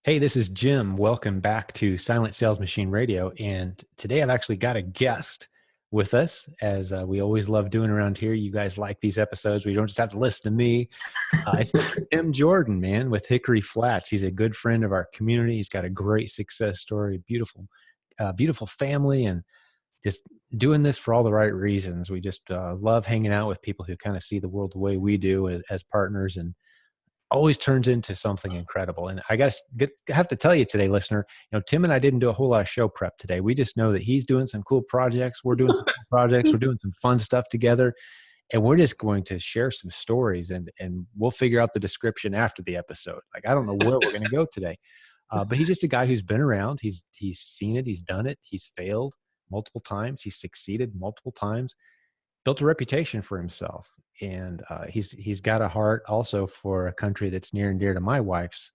Hey, this is Jim. Welcome back to Silent Sales Machine Radio. And today I've actually got a guest with us, as we always love doing around here. You guys like these episodes where you don't just have to listen to me. It's Mr. Tim Jordan, man, with Hickory Flats. He's a good friend of our community. He's got a great success story, beautiful family, and just doing this for all the right reasons. We just love hanging out with people who kind of see the world the way we do as partners, and always turns into something incredible. And I have to tell you today, listener, Tim and I didn't do a whole lot of show prep today. We just know that he's doing some cool projects. We're doing some cool projects. We're doing some fun stuff together. And we're just going to share some stories, and we'll figure out the description after the episode. Like, I don't know where we're going to go today. But he's just a guy who's been around. He's seen it. He's done it. He's failed multiple times. He's succeeded multiple times, built a reputation for himself. And he's got a heart also for a country that's near and dear to my wife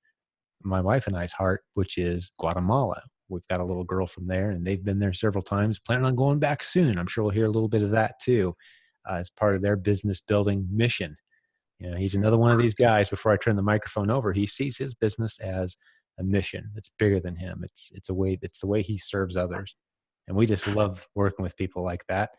and I's heart, which is Guatemala. We've got a little girl from there, and they've been there several times, planning on going back soon. I'm sure we'll hear a little bit of that too, as part of their business building mission. He's another one of these guys. Before I turn the microphone over, he sees his business as a mission that's bigger than him. It's the way he serves others, and we just love working with people like that.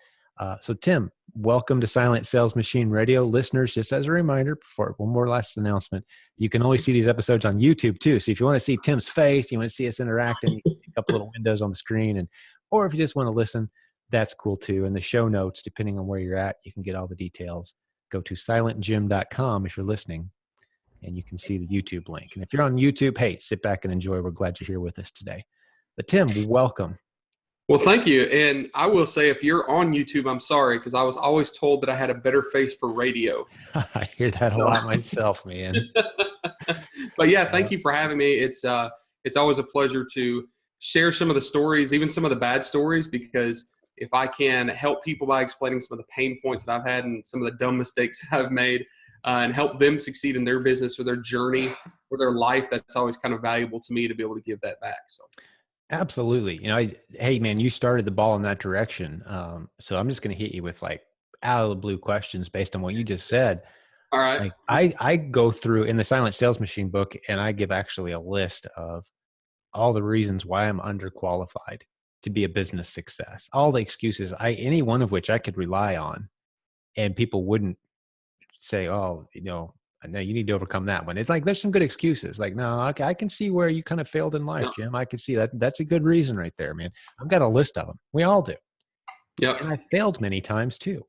So Tim, welcome to Silent Sales Machine Radio. Listeners, just as a reminder, before one more last announcement, you can always see these episodes on YouTube too. So if you want to see Tim's face, you want to see us interacting, you can see a couple little windows on the screen, or if you just want to listen, that's cool too. And the show notes, depending on where you're at, you can get all the details. Go to silentjim.com if you're listening, and you can see the YouTube link. And if you're on YouTube, hey, sit back and enjoy. We're glad you're here with us today. But Tim, welcome. Well, thank you. And I will say, if you're on YouTube, I'm sorry, because I was always told that I had a better face for radio. I hear that a lot myself, man. But yeah, thank you for having me. It's always a pleasure to share some of the stories, even some of the bad stories, because if I can help people by explaining some of the pain points that I've had and some of the dumb mistakes that I've made, and help them succeed in their business or their journey or their life, that's always kind of valuable to me to be able to give that back. So. Absolutely. Hey man, you started the ball in that direction. So I'm just going to hit you with like out of the blue questions based on what you just said. All right. Like I go through in the Silent Sales Machine book, and I give actually a list of all the reasons why I'm underqualified to be a business success. All the excuses, any one of which I could rely on, and people wouldn't say, oh, no, you need to overcome that one. It's like, there's some good excuses. Like, no, okay, I can see where you kind of failed in life, Jim. I can see that. That's a good reason right there, man. I've got a list of them. We all do. Yeah. And I failed many times too.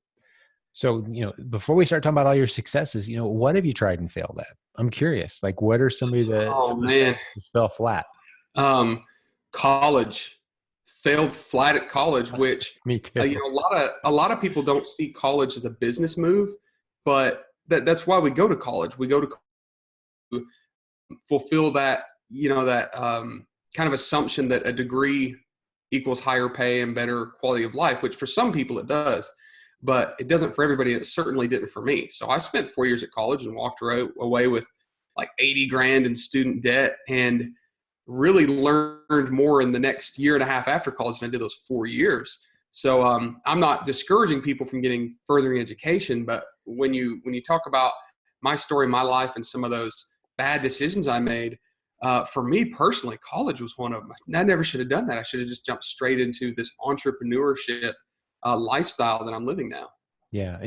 So, before we start talking about all your successes, what have you tried and failed at? I'm curious. Like, what are some of the fell flat? College. Failed flat at college, which Me too. A lot of people don't see college as a business move, but that's why we go to college. We go to fulfill that, kind of assumption that a degree equals higher pay and better quality of life, which for some people it does, but it doesn't for everybody. It certainly didn't for me. So I spent 4 years at college and walked away with like 80 grand in student debt, and really learned more in the next year and a half after college than I did those 4 years. So I'm not discouraging people from getting furthering education, but when you talk about my story, my life, and some of those bad decisions I made, for me personally, college was one of them. I never should have done that. I should have just jumped straight into this entrepreneurship lifestyle that I'm living now. Yeah.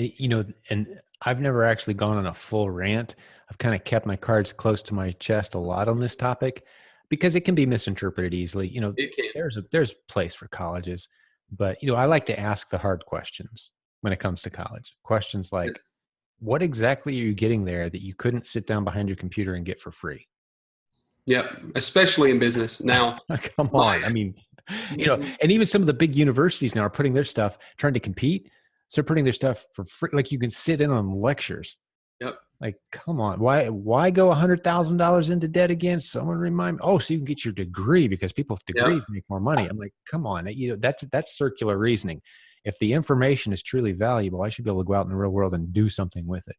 And I've never actually gone on a full rant. I've kind of kept my cards close to my chest a lot on this topic because it can be misinterpreted easily. It can. There's a place for colleges. But, I like to ask the hard questions when it comes to college. Questions like, what exactly are you getting there that you couldn't sit down behind your computer and get for free? Yep. Especially in business. Now, come on. I mean, and even some of the big universities now are putting their stuff, trying to compete. So they're putting their stuff for free. Like, you can sit in on lectures. Yep. Like, come on. Why go $100,000 into debt again? Someone remind me. Oh, so you can get your degree because people with degrees make more money. I'm like, come on. That's circular reasoning. If the information is truly valuable, I should be able to go out in the real world and do something with it.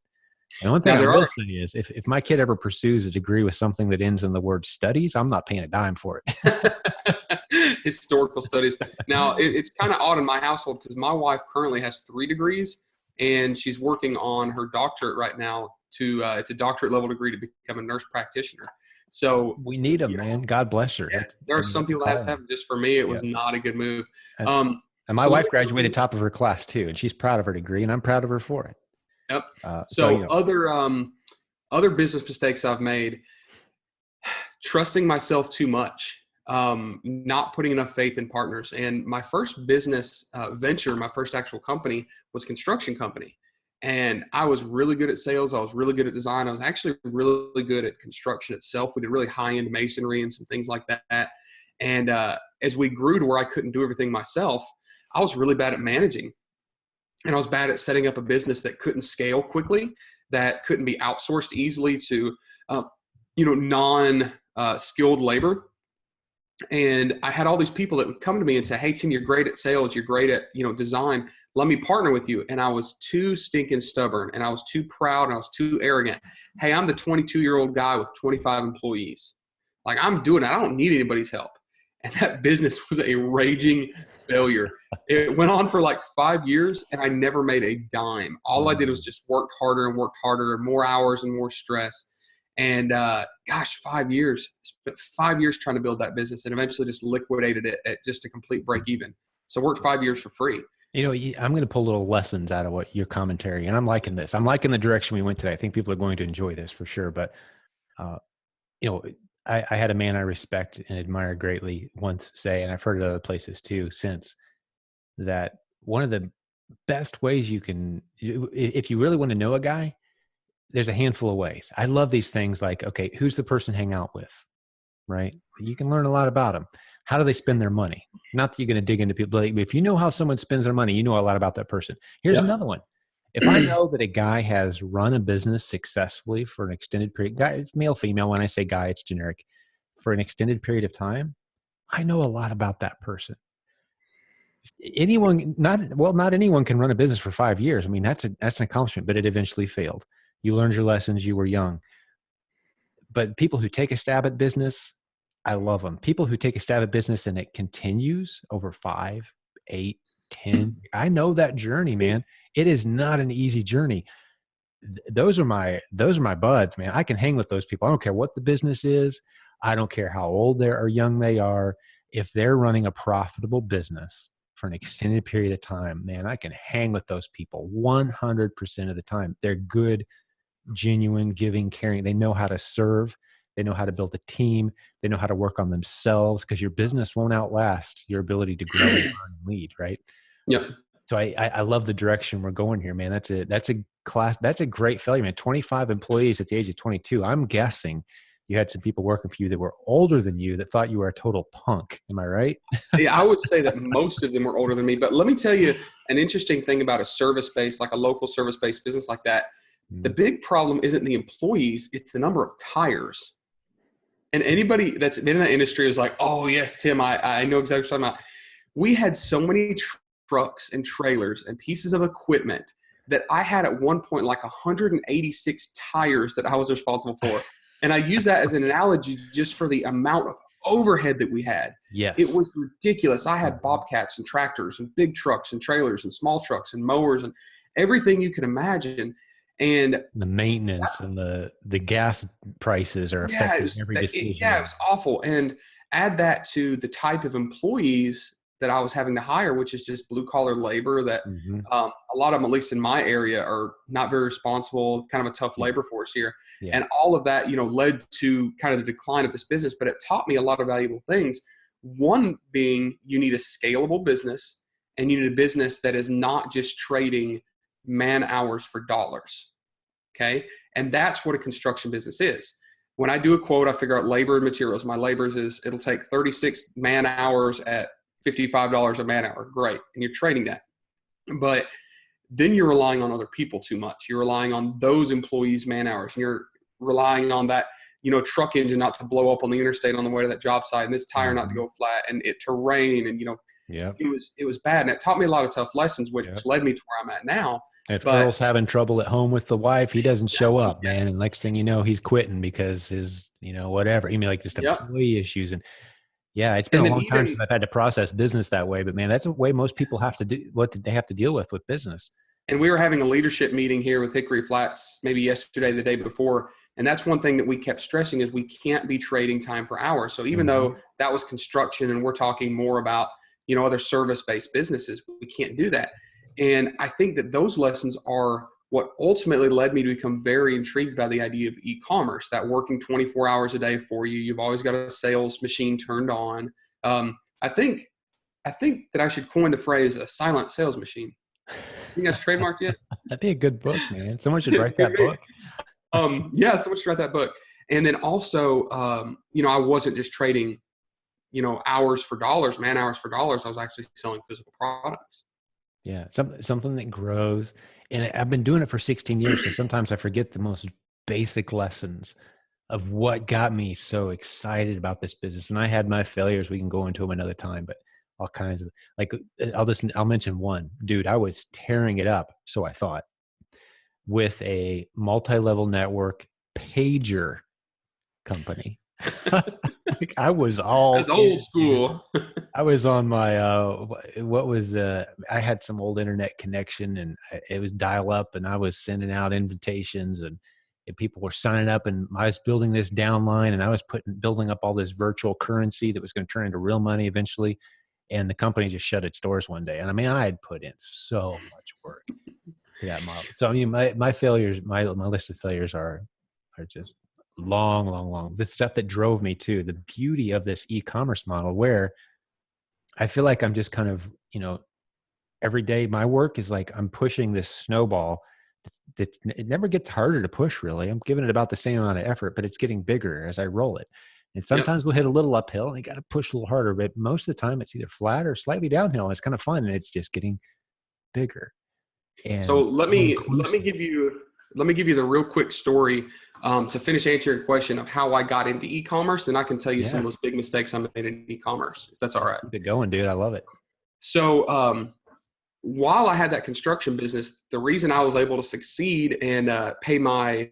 And one thing I will say is, if my kid ever pursues a degree with something that ends in the word studies, I'm not paying a dime for it. Historical studies. Now, it's kind of odd in my household because my wife currently has 3 degrees, and she's working on her doctorate right now. It's a doctorate level degree to become a nurse practitioner. So, We need them, you know, man. God bless her. yeah, there I are mean, some that's a people that has to calling. have it. Just for me, it Yeah. was not a good move. And, Um, and my so let wife me tell graduated you, top of her class too, and she's proud of her degree, and I'm proud of her for it. yep. So, So other business mistakes I've made, trusting myself too much, not putting enough faith in partners. And my first business venture, my first actual company was a construction company. And I was really good at sales. I was really good at design. I was actually really good at construction itself. We did really high-end masonry and some things like that. And as we grew to where I couldn't do everything myself, I was really bad at managing. And I was bad at setting up a business that couldn't scale quickly, that couldn't be outsourced easily to, uh, non skilled labor. And I had all these people that would come to me and say, "Hey, Tim, you're great at sales. You're great at, design. Let me partner with you." And I was too stinking stubborn, and I was too proud, and I was too arrogant. Hey, I'm the 22-year-old guy with 25 employees. Like, I'm doing it. I don't need anybody's help. And that business was a raging failure. It went on for like 5 years, and I never made a dime. All I did was just worked harder, and more hours and more stress. And gosh, 5 years, spent 5 years trying to build that business, and eventually just liquidated it at just a complete break even. So worked 5 years for free. I'm going to pull little lessons out of what your commentary, and I'm liking this. I'm liking the direction we went today. I think people are going to enjoy this for sure. But, uh, you know, I had a man I respect and admire greatly once say, and I've heard it other places too since, that one of the best ways you can, if you really want to know a guy, there's a handful of ways. I love these things like, okay, who's the person hang out with, right? You can learn a lot about them. How do they spend their money? Not that you're going to dig into people, but if you know how someone spends their money, you know a lot about that person. Here's Yep. another one. If I know that a guy has run a business successfully for an extended period, guy, it's male, female. When I say guy, it's generic, for an extended period of time, I know a lot about that person. Not anyone can run a business for 5 years. I mean, that's an accomplishment, but it eventually failed. You learned your lessons. You were young. But people who take a stab at business, I love them. People who take a stab at business and it continues over 5, 8, 10. I know that journey, man. It is not an easy journey. Those are my buds, man. I can hang with those people. I don't care what the business is. I don't care how old they are or young they are. If they're running a profitable business for an extended period of time, man, I can hang with those people 100% of the time. They're good, genuine, giving, caring. They know how to serve. They know how to build a team. They know how to work on themselves, because your business won't outlast your ability to grow and learn and lead, right? Yep. So I love the direction we're going here, man. That's a great failure, man. 25 employees at the age of 22. I'm guessing you had some people working for you that were older than you that thought you were a total punk. Am I right? Yeah, I would say that most of them were older than me. But let me tell you an interesting thing about a service-based, like a local service-based business like that. The big problem isn't the employees, it's the number of tires. And anybody that's been in that industry is like, "Oh, yes, Tim, I know exactly what you're talking about." We had so many trucks and trailers and pieces of equipment that I had at one point like 186 tires that I was responsible for. And I use that as an analogy just for the amount of overhead that we had. It Yes. was ridiculous. I had bobcats and tractors and big trucks and trailers and small trucks and mowers and everything you can imagine. And The maintenance and the gas prices are yeah, affecting every it decision. was awful. And add that to the type of employees that I was having to hire, which is just blue collar labor that Mm-hmm. a lot of them, at least in my area, are not very responsible, kind of a tough Yeah. labor force here. Yeah. And all of that, led to kind of the decline of this business, but it taught me a lot of valuable things. One being you need a scalable business, and you need a business that is not just trading man hours for dollars. Okay. And that's what a construction business is. When I do a quote, I figure out labor and materials. My labors is it'll take 36 man hours at $55 a man hour. Great. And you're trading that. But then you're relying on other people too much. You're relying on those employees' man hours, and you're relying on that, truck engine not to blow up on the interstate on the way to that job site, and this tire not to Mm-hmm. go flat, and it to rain, and Yeah. it was bad, and it taught me a lot of tough lessons, which Yeah. led me to where I'm at now. If But Earl's having trouble at home with the wife, he doesn't show up, man. And next thing you know, he's quitting because his, whatever. You mean like just yep. employee issues. And yeah, it's been And a then long time even since I've had to process business that way. But man, that's the way most people have to do what they have to deal with business. And we were having a leadership meeting here with Hickory Flats maybe yesterday, the day before, And that's one thing that we kept stressing is we can't be trading time for hours. So even Mm-hmm. though that was construction and we're talking more about, other service-based businesses, we can't do that. And I think that those lessons are what ultimately led me to become very intrigued by the idea of e-commerce, that working 24 hours a day for you. You've always got a sales machine turned on. I think that I should coin the phrase a silent sales machine. Think that's trademarked yet? That'd be a good book, man. Someone should write Could that be. book. Yeah, someone should write that book. And then also, I wasn't just trading, hours for dollars, man hours for dollars. I was actually selling physical products. Yeah, something that grows. And I've been doing it for 16 years, so sometimes I forget the most basic lessons of what got me so excited about this business. And I had my failures. We can go into them another time, but all kinds of, like, I'll mention one. Dude, I was tearing it up, so I thought, with a multi-level network pager company. Like, I was all That's old in, dude. school. I was on my I had some old internet connection, and it was dial up, and I was sending out invitations, and people were signing up, and I was building this downline, and I was building up all this virtual currency that was going to turn into real money eventually. And the company just shut its doors one day. And I mean, I had put in so much work to that model. So I mean, my failures, my list of failures are just long. The stuff that drove me to the beauty of this e-commerce model, where I feel like I'm just kind of, every day my work is like I'm pushing this snowball that it never gets harder to push, really. I'm giving it about the same amount of effort, but it's getting bigger as I roll it. And Yep. sometimes we'll hit a little uphill and you got to push a little harder, but most of the time it's either flat or slightly downhill. It's kind of fun, and it's just getting bigger So and let more me inclusive. give you the real quick story to finish answering your question of how I got into e-commerce, and I can tell you some Yeah. of those big mistakes I made in e-commerce, if that's all right. Keep it going, dude. I love it. So while I had that construction business, the reason I was able to succeed and pay my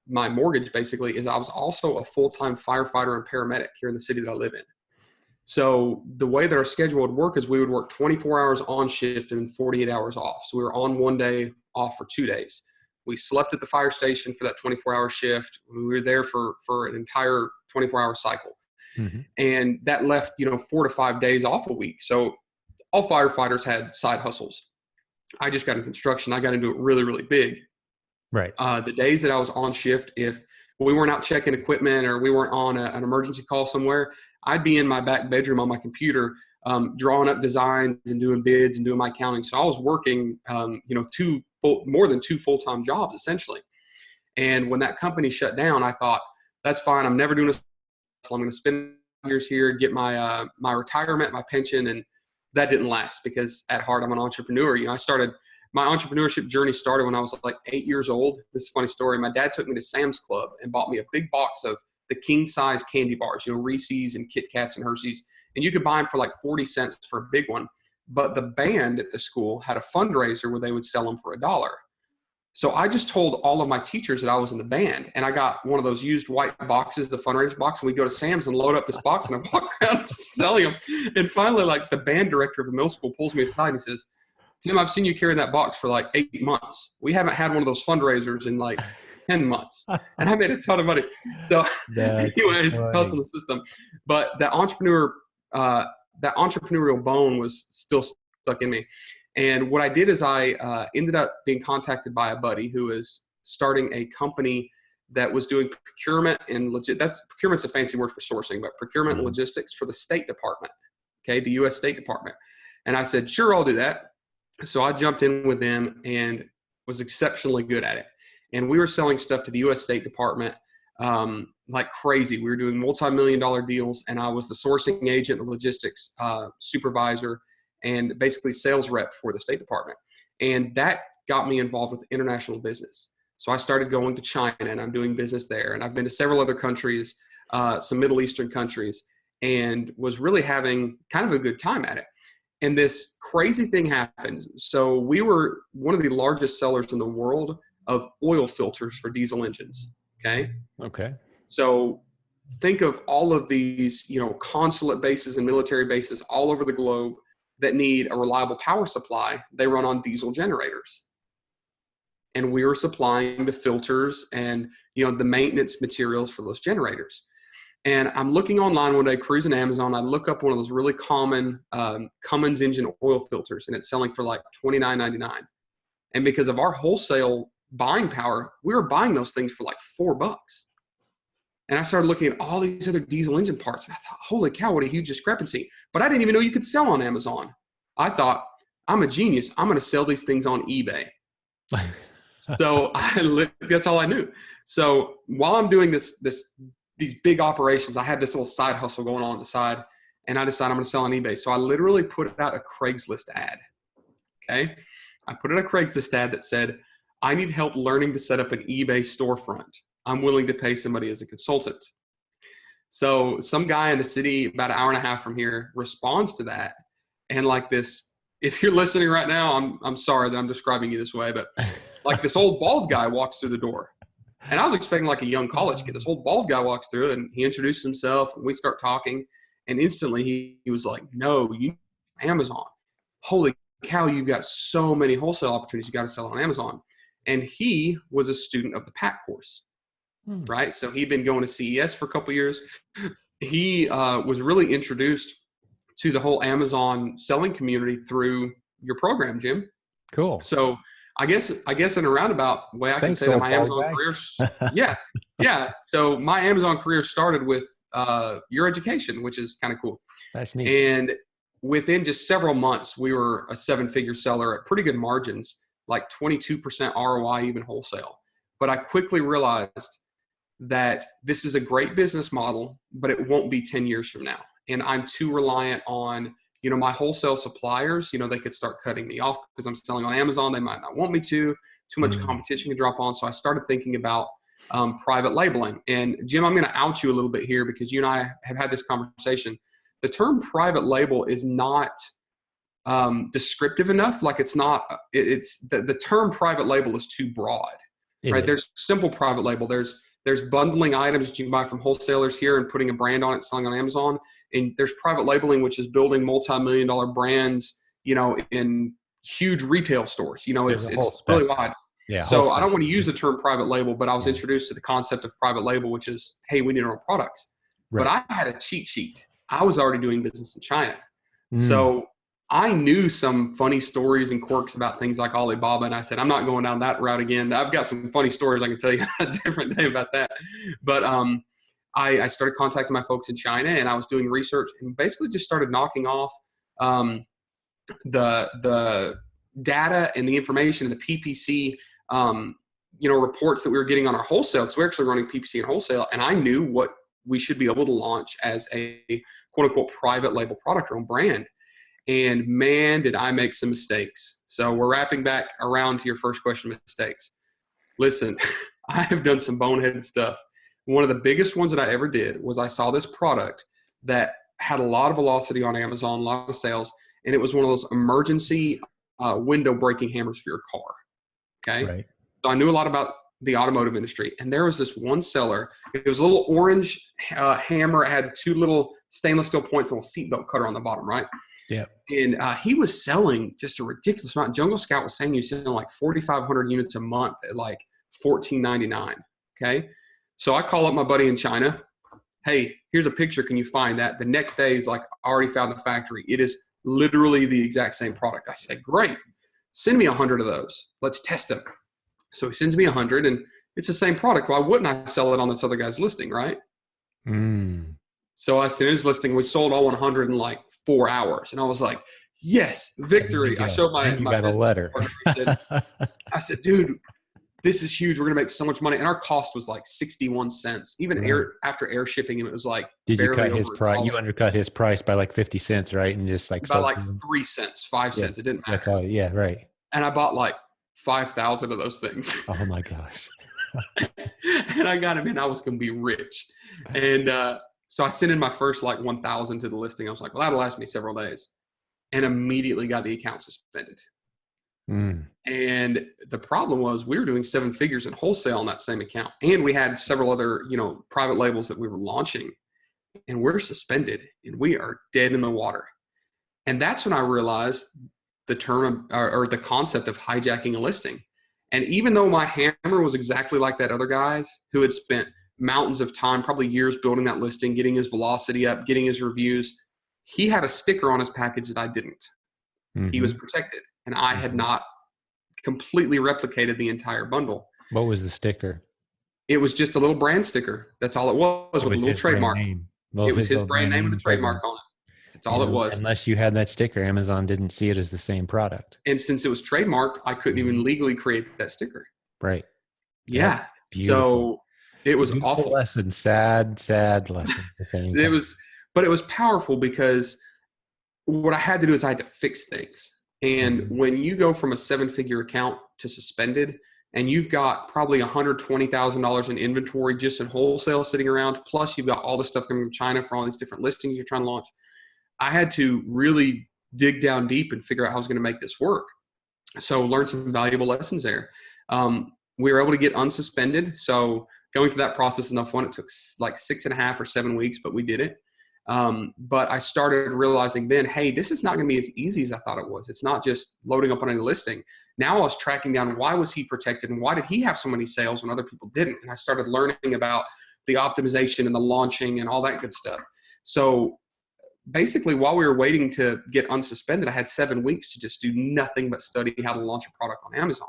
mortgage basically is I was also a full-time firefighter and paramedic here in the city that I live in. So the way that our schedule would work is we would work 24 hours on shift and then 48 hours off. So we were on one day, off for 2 days. We slept at the fire station for that 24-hour shift. We were there for an entire 24-hour cycle. Mm-hmm. And that left, 4 to 5 days off a week. So all firefighters had side hustles. I just got in construction. I got into it really, really big. Right. The days that I was on shift, if we weren't out checking equipment or we weren't on an emergency call somewhere, I'd be in my back bedroom on my computer, drawing up designs and doing bids and doing my accounting. So I was working, more than 2 full-time jobs essentially. And when that company shut down, I thought, that's fine. I'm never doing this. I'm going to spend years here, get my my retirement, my pension, and that didn't last because at heart I'm an entrepreneur. My entrepreneurship journey started when I was like 8 years old. This is a funny story. My dad took me to Sam's Club and bought me a big box of the king size candy bars, Reese's and Kit Kats and Hershey's, and you could buy them for like 40 cents for a big one. But the band at the school had a fundraiser where they would sell them for $1. So I just told all of my teachers that I was in the band, and I got one of those used white boxes, the fundraiser box, and we go to Sam's and load up this box, and I walk around selling them. And finally, like, the band director of the middle school pulls me aside and he says, Tim, I've seen you carrying that box for like 8 months. We haven't had one of those fundraisers in like 10 months. And I made a ton of money. So anyways, hustle the system. But that entrepreneurial bone was still stuck in me. And what I did is I ended up being contacted by a buddy who is starting a company that was doing procurement and procurement's a fancy word for sourcing, but procurement and logistics for the State Department. Okay. The U.S. State Department. And I said, sure, I'll do that. So I jumped in with them and was exceptionally good at it. And we were selling stuff to the U.S. State Department like crazy. We were doing multi-million-dollar deals, and I was the sourcing agent, the logistics supervisor, and basically sales rep for the State Department. And that got me involved with international business. So I started going to China, and I'm doing business there. And I've been to several other countries, some Middle Eastern countries, and was really having kind of a good time at it. And this crazy thing happened. So we were one of the largest sellers in the world of oil filters for diesel engines. Okay. Okay. So think of all of these, consulate bases and military bases all over the globe that need a reliable power supply. They run on diesel generators. and we were supplying the filters and, the maintenance materials for those generators. And I'm looking online one day, cruising Amazon. I look up one of those really common Cummins engine oil filters, and it's selling for like $29.99. And because of our wholesale buying power, we were buying those things for like $4. And I started looking at all these other diesel engine parts, and I thought, holy cow, what a huge discrepancy. But I didn't even know you could sell on Amazon. I thought, I'm a genius. I'm going to sell these things on eBay. So that's all I knew. So while I'm doing these big operations, I had this little side hustle going on the side, and I decided I'm going to sell on eBay. So I literally put out a Craigslist ad. Okay. I put out a Craigslist ad that said, I need help learning to set up an eBay storefront. I'm willing to pay somebody as a consultant. So some guy in the city about an hour and a half from here responds to that. And like this, if you're listening right now, I'm sorry that I'm describing you this way, but like this old bald guy walks through the door. And I was expecting like a young college kid. This old bald guy walks through and he introduces himself and we start talking. And instantly he was like, no, you Amazon. Holy cow, you've got so many wholesale opportunities. You got to sell on Amazon. And he was a student of the PAC course, right? So he'd been going to CES for a couple of years. He was really introduced to the whole Amazon selling community through your program, Jim. Cool. So I guess in a roundabout way, I can say that my Amazon career, yeah. So my Amazon career started with your education, which is kind of cool. That's neat. And within just several months, we were a 7-figure seller at pretty good margins, like 22% ROI, even wholesale. But I quickly realized that this is a great business model, but it won't be 10 years from now. And I'm too reliant on, my wholesale suppliers. They could start cutting me off because I'm selling on Amazon. They might not want me to. Too much competition can drop on. So I started thinking about private labeling. And Jim, I'm going to out you a little bit here because you and I have had this conversation. The term private label is not descriptive enough. Like it's the term private label is too broad, right? There's simple private label. There's bundling items that you can buy from wholesalers here and putting a brand on it, selling on Amazon. And there's private labeling, which is building multi-million-dollar brands, in huge retail stores. It's really wide. Yeah. So I don't want to use the term private label, but I was introduced to the concept of private label, which is, hey, we need our own products. Right. But I had a cheat sheet. I was already doing business in China. So I knew some funny stories and quirks about things like Alibaba. And I said, I'm not going down that route again. I've got some funny stories I can tell you a different day about that. But I started contacting my folks in China, and I was doing research and basically just started knocking off the data and the information and the PPC, reports that we were getting on our wholesale, because we're actually running PPC and wholesale. And I knew what we should be able to launch as a quote unquote private label product or own brand. And man, did I make some mistakes. So we're wrapping back around to your first question, mistakes. Listen, I have done some boneheaded stuff. One of the biggest ones that I ever did was I saw this product that had a lot of velocity on Amazon, a lot of sales, and it was one of those emergency window breaking hammers for your car. Okay. Right. So I knew a lot about the automotive industry, and there was this one seller. It was a little orange hammer. It had two little stainless steel points and a seatbelt cutter on the bottom, right? Yeah. And he was selling just a ridiculous amount. Jungle Scout was saying he was selling like 4,500 units a month at like $14.99. Okay. So I call up my buddy in China. Hey, here's a picture. Can you find that? The next day is like, I already found the factory. It is literally the exact same product. I said, great. Send me 100 of those. Let's test them. So he sends me 100, and it's the same product. Why wouldn't I sell it on this other guy's listing, right? So I sent his listing. We sold all 100 in like 4 hours. And I was like, yes, victory. I showed my got a letter. I said, dude, this is huge. We're going to make so much money. And our cost was like 61 cents. Even after air shipping him, it was like, did you cut his price? You undercut his price by like 50 cents, right? And just like, by like 3 cents, 5 cents. It didn't matter. That's all. Yeah. Right. And I bought like 5,000 of those things. Oh my gosh. And I got him in. I was going to be rich. And, so I sent in my first like 1,000 to the listing. I was like, well, that'll last me several days, and immediately got the account suspended. And the problem was we were doing 7 figures in wholesale on that same account. And we had several other, private labels that we were launching, and we're suspended and we are dead in the water. And that's when I realized the term or the concept of hijacking a listing. And even though my hammer was exactly like that other guy's who had spent mountains of time, probably years building that listing, getting his velocity up, getting his reviews, he had a sticker on his package that I didn't. He was Mm-hmm. protected, and I had Mm-hmm. not completely replicated the entire bundle. What was the sticker? It was just a little brand sticker. That's all it was, It with a was little his brand trademark. name. Well, It was his his little brand brand name name and a and trademark. trademark on it. That's all it And was. unless you had that sticker, Amazon didn't see it as the same product. And since it was trademarked, I couldn't Mhm. even legally create that sticker. Right. That's Yeah. beautiful. So it was Beautiful awful. lesson. Sad, sad lesson at the same It time. was, but it was powerful because what I had to do is I had to fix things. And Mhm. when you go from a 7-figure account to suspended, and you've got probably $120,000 in inventory just in wholesale sitting around, plus you've got all the stuff coming from China for all these different listings you're trying to launch, I had to really dig down deep and figure out how I was going to make this work. So learn some valuable lessons there. We were able to get unsuspended. So going through that process is enough fun. It took like 6.5 or 7 weeks, but we did it. But I started realizing then, hey, this is not going to be as easy as I thought it was. It's not just loading up on any listing. Now I was tracking down why was he protected and why did he have so many sales when other people didn't? And I started learning about the optimization and the launching and all that good stuff. So basically, while we were waiting to get unsuspended, I had 7 weeks to just do nothing but study how to launch a product on Amazon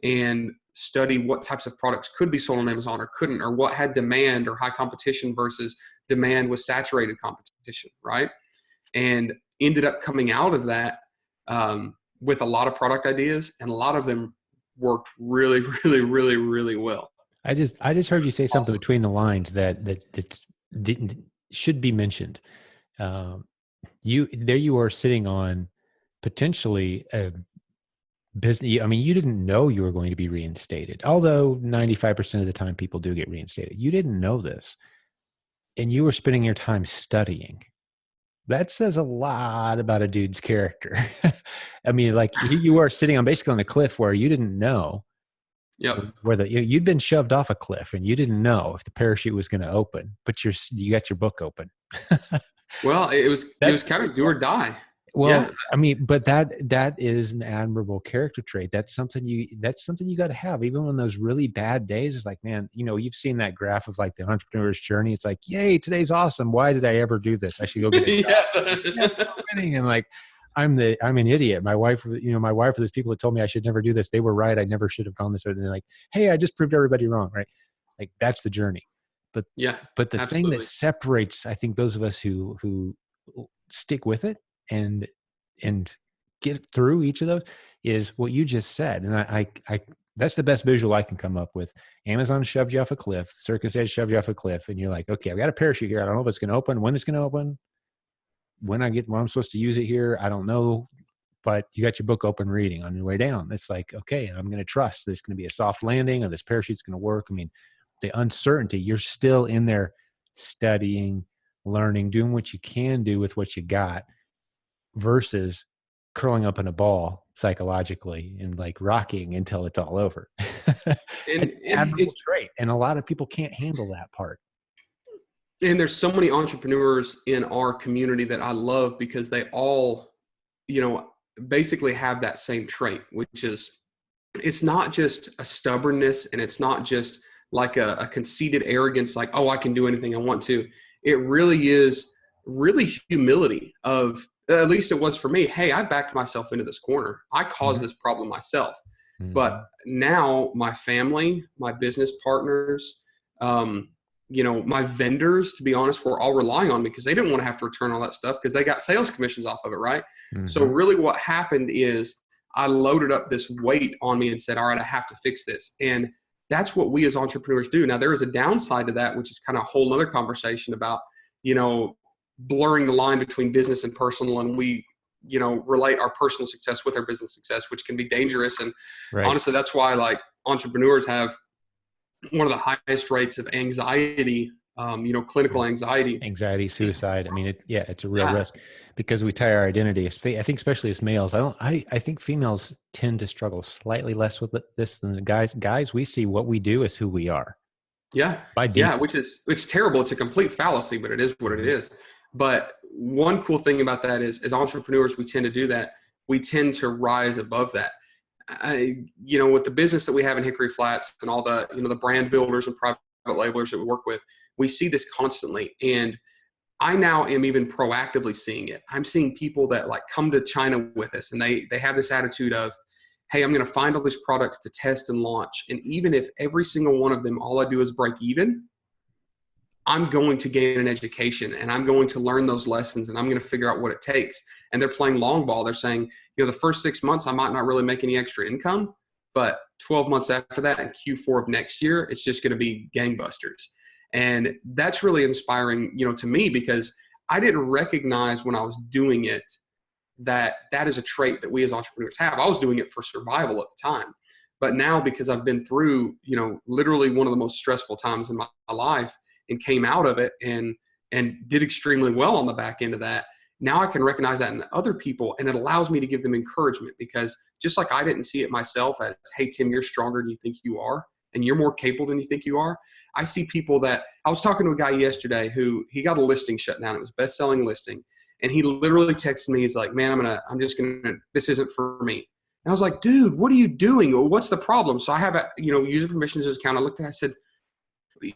and study what types of products could be sold on Amazon or couldn't, or what had demand or high competition versus demand with saturated competition, right? And ended up coming out of that with a lot of product ideas, and a lot of them worked really, really, really, really well. I just heard you say something Awesome. between the lines that didn't should be mentioned. Um, you are sitting on potentially a business. I mean, you didn't know you were going to be reinstated, although 95% of the time people do get reinstated. You didn't know this, and you were spending your time studying. That says a lot about a dude's character. I mean, like here you are sitting on basically on a cliff where you didn't know Yep. where you'd been shoved off a cliff and you didn't know if the parachute was going to open, but you got your book open. Well, it was That's kind of do or die. Yeah. well, I mean, but that is an admirable character trait. That's something you got to have, even on those really bad days. It's like, man, you've seen that graph of like the entrepreneur's journey. It's like, yay, today's awesome. Why did I ever do this? I should go get a job. Yes, Yeah. I'm winning. And like, I'm an idiot. My wife or those people that told me I should never do this, they were right. I never should have gone this way. And they're like, hey, I just proved everybody wrong, right? Like that's the journey. But Yeah, but the thing that absolutely. separates, I think, those of us who stick with it and and get through each of those is what you just said. And I that's the best visual I can come up with. Amazon shoved you off a cliff, Circus Edge shoved you off a cliff, and you're like, okay, I've got a parachute here. I don't know if it's going to open, when it's going to open, when I'm supposed to use it here. I don't know, but you got your book open reading on your way down. It's like, okay, I'm going to trust there's going to be a soft landing or this parachute's going to work. I mean, the uncertainty, you're still in there studying, learning, doing what you can do with what you got versus curling up in a ball psychologically and like rocking until it's all over. And It's an and admirable it's trait. And a lot of people can't handle that part. and there's so many entrepreneurs in our community that I love because they all, you know, basically have that same trait, which is it's not just a stubbornness and it's not just like a conceited arrogance, like, oh, I can do anything I want to. It really is really humility of, at least it was for me. Hey, I backed myself into this corner. I caused Mhm. this problem myself. But Mhm. now my family, my business partners, um, my vendors, to be honest, were all relying on me because they didn't want to have to return all that stuff because they got sales commissions off of it, right? So Mhm. really what happened is I loaded up this weight on me and said, all right, I have to fix this. And that's what we as entrepreneurs do. Now, there is a downside to that, which is kind of a whole other conversation about, you know, blurring the line between business and personal. And we, relate our personal success with our business success, which can be dangerous. And Right. honestly, that's why like entrepreneurs have one of the highest rates of anxiety, clinical anxiety. Anxiety, suicide. I mean, it's a real Yeah. risk because we tie our identity. I think, especially as males, I think females tend to struggle slightly less with this than the guys. Guys, we see what we do as who we are Yeah. by Yeah. default. Which is, it's terrible. It's a complete fallacy, but it is what it Mhm. is. But one cool thing about that is as entrepreneurs, we tend to do that. We tend to rise above that. with the business that we have in Hickory Flats and all the, the brand builders and private labelers that we work with, we see this constantly. And I now am even proactively seeing it. I'm seeing people that like come to China with us, and they have this attitude of, hey, I'm going to find all these products to test and launch. And even if every single one of them, all I do is break even, I'm going to gain an education and I'm going to learn those lessons and I'm going to figure out what it takes. And they're playing long ball. They're saying, the first 6 months, I might not really make any extra income, but 12 months after that in Q4 of next year, it's just going to be gangbusters. And that's really inspiring, to me, because I didn't recognize when I was doing it that is a trait that we as entrepreneurs have. I was doing it for survival at the time. But now, because I've been through, literally one of the most stressful times in my life and came out of it and did extremely well on the back end of that, now I can recognize that in other people, and it allows me to give them encouragement, because just like I didn't see it myself as, hey, Tim, you're stronger than you think you are, and you're more capable than you think you are. I see people that I was talking to a guy yesterday who he got a listing shut down. It was best-selling listing. And he literally texted me. He's like, man, this isn't for me. And I was like, dude, what are you doing? What's the problem? So I have a, user permissions account. I looked at it, I said,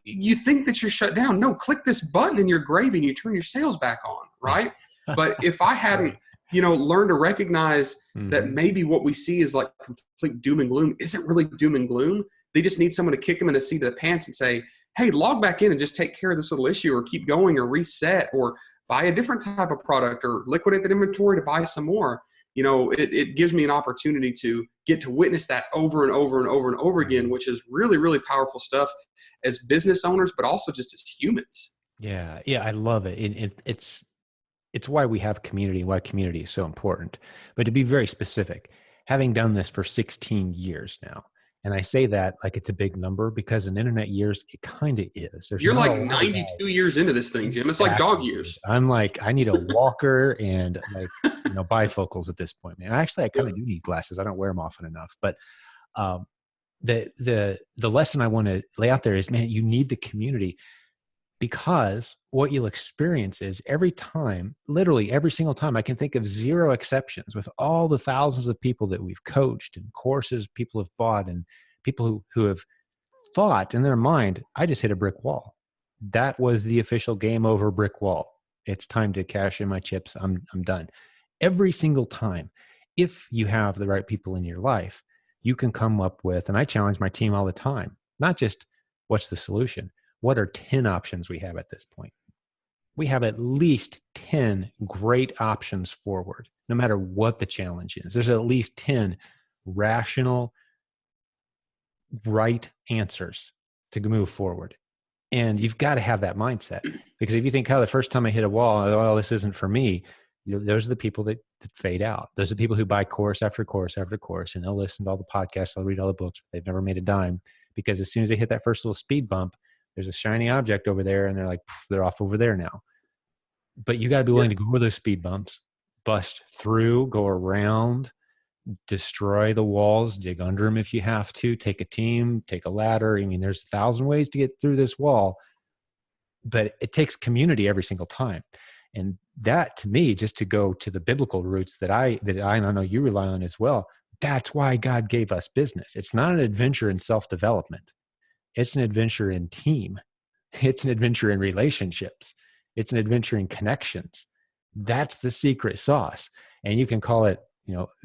you think that you're shut down? No, click this button in your gravy and you turn your sales back on, right? But if I hadn't, learned to recognize that maybe what we see is like complete doom and gloom isn't really doom and gloom. They just need someone to kick them in the seat of the pants and say, hey, log back in and just take care of this little issue, or keep going, or reset, or buy a different type of product, or liquidate that inventory to buy some more. It gives me an opportunity to get to witness that over and over and over and over again, which is really, really powerful stuff as business owners, but also just as humans. Yeah. I love it. It's why we have community, why community is so important. But to be very specific, having done this for 16 years now, and I say that like it's a big number, because in internet years, it kind of is. You're like 92 years into this thing, Jim. It's like dog years. I'm like, I need a walker and like, bifocals at this point, man. Actually, I kind of do need glasses. I don't wear them often enough. But the lesson I want to lay out there is, man, you need the community, because what you'll experience is every time, literally every single time, I can think of zero exceptions with all the thousands of people that we've coached and courses people have bought and people who have thought in their mind, I just hit a brick wall. That was the official game over brick wall. It's time to cash in my chips. I'm done. Every single time, if you have the right people in your life, you can come up with, and I challenge my team all the time, not just what's the solution, what are 10 options we have at this point? We have at least 10 great options forward, no matter what the challenge is. There's at least 10 rational, right answers to move forward. And you've got to have that mindset, because if you think, the first time I hit a wall, oh, this isn't for me, those are the people that fade out. Those are the people who buy course after course after course, and they'll listen to all the podcasts, they'll read all the books, but they've never made a dime, because as soon as they hit that first little speed bump, there's a shiny object over there, and they're like, they're off over there now. But you got to be willing to go over those speed bumps, bust through, go around, destroy the walls, dig under them if you have to, take a team, take a ladder. I mean, there's 1,000 ways to get through this wall, but it takes community every single time. And that, to me, just to go to the biblical roots that I know you rely on as well, that's why God gave us business. It's not an adventure in self-development. It's an adventure in team. It's an adventure in relationships. It's an adventure in connections. That's the secret sauce. And you can call it,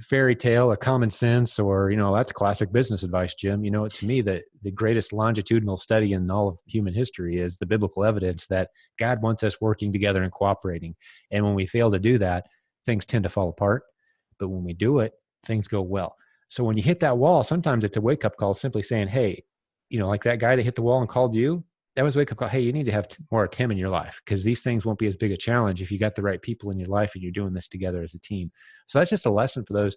fairy tale or common sense, or, that's classic business advice, Jim. To me, the greatest longitudinal study in all of human history is the biblical evidence that God wants us working together and cooperating. And when we fail to do that, things tend to fall apart. But when we do it, things go well. So when you hit that wall, sometimes it's a wake-up call, simply saying, hey, like that guy that hit the wall and called you, that was a wake-up call. Hey, you need to have more of Tim in your life, because these things won't be as big a challenge if you got the right people in your life and you're doing this together as a team. So that's just a lesson for those,